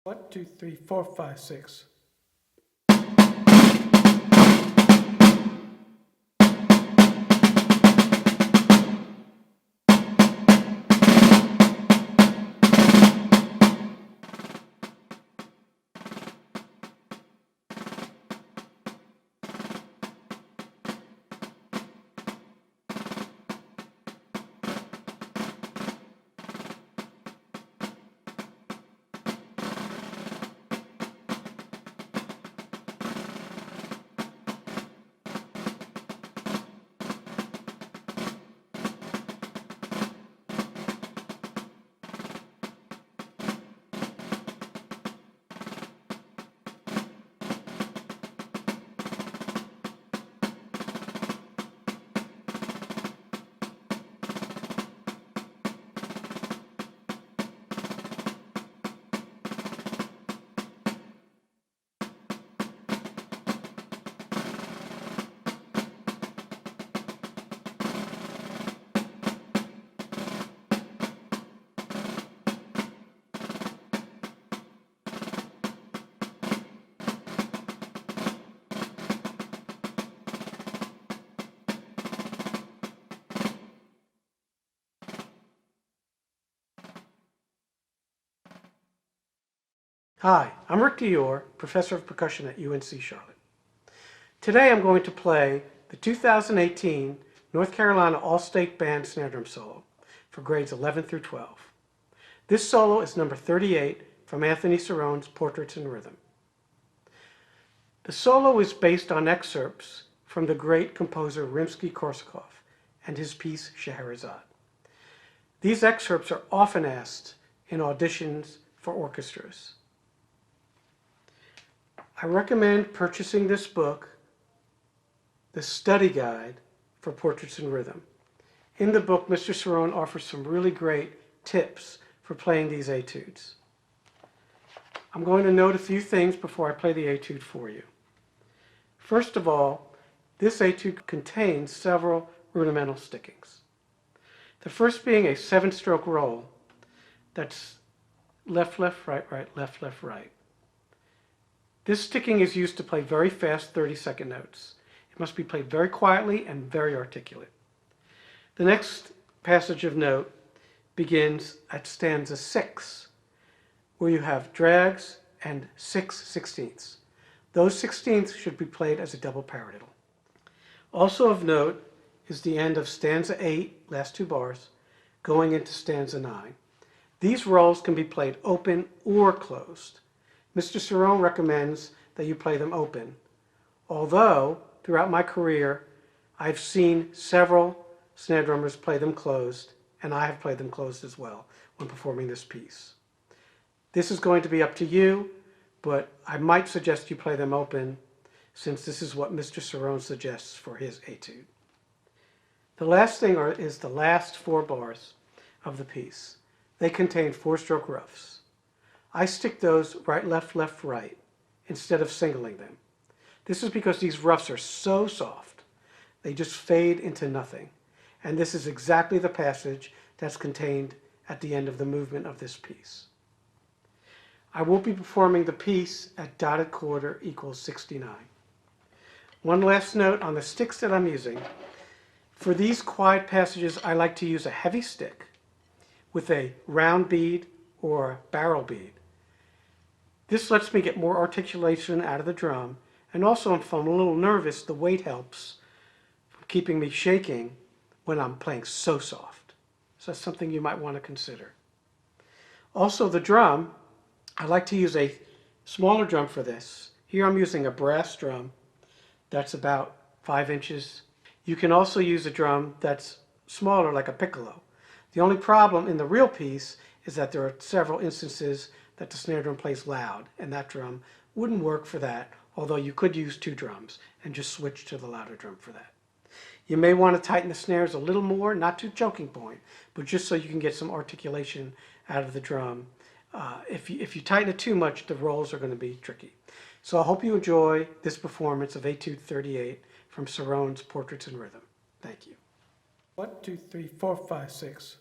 1, 2, 3, 4, 5, 6. Hi, I'm Rick Dior, Professor of Percussion at UNC Charlotte. Today I'm going to play the 2018 North Carolina All-State Band Snare Drum Solo for grades 11 through 12. This solo is number 38 from Anthony Cerrone's Portraits in Rhythm. The solo is based on excerpts from the great composer Rimsky-Korsakov and his piece Scheherazade. These excerpts are often asked in auditions for orchestras. I recommend purchasing this book, The Study Guide for Portraits in Rhythm. In the book, Mr. Cerrone offers some really great tips for playing these etudes. I'm going to note a few things before I play the etude for you. First of all, this etude contains several rudimental stickings. The first being a 7-stroke roll that's left, left, right, right, left, left, right. This sticking is used to play very fast 30-second notes. It must be played very quietly and very articulate. The next passage of note begins at stanza 6, where you have drags and 6/16. Those 16ths should be played as a double paradiddle. Also of note is the end of stanza 8, last 2 bars, going into stanza 9. These rolls can be played open or closed. Mr. Cerrone recommends that you play them open, although throughout my career I've seen several snare drummers play them closed, and I have played them closed as well when performing this piece. This is going to be up to you, but I might suggest you play them open since this is what Mr. Cerrone suggests for his etude. The last thing is the last 4 bars of the piece. They contain 4-stroke roughs. I stick those right, left, left, right instead of singling them. This is because these roughs are so soft, they just fade into nothing. And this is exactly the passage that's contained at the end of the movement of this piece. I will be performing the piece at dotted quarter equals 69. One last note on the sticks that I'm using. For these quiet passages, I like to use a heavy stick with a round bead or barrel bead. This lets me get more articulation out of the drum, and also if I'm a little nervous, the weight helps keeping me shaking when I'm playing so soft. So that's something you might want to consider. Also the drum, I like to use a smaller drum for this. Here I'm using a brass drum that's about 5 inches. You can also use a drum that's smaller like a piccolo. The only problem in the real piece is that there are several instances that the snare drum plays loud, and that drum wouldn't work for that, although you could use 2 drums and just switch to the louder drum for that. You may want to tighten the snares a little more, not to choking point, but just so you can get some articulation out of the drum. If you tighten it too much, the rolls are going to be tricky. So I hope you enjoy this performance of Etude 38 from Cerrone's Portraits in Rhythm. Thank you. 1, 2, 3, 4, 5, 6.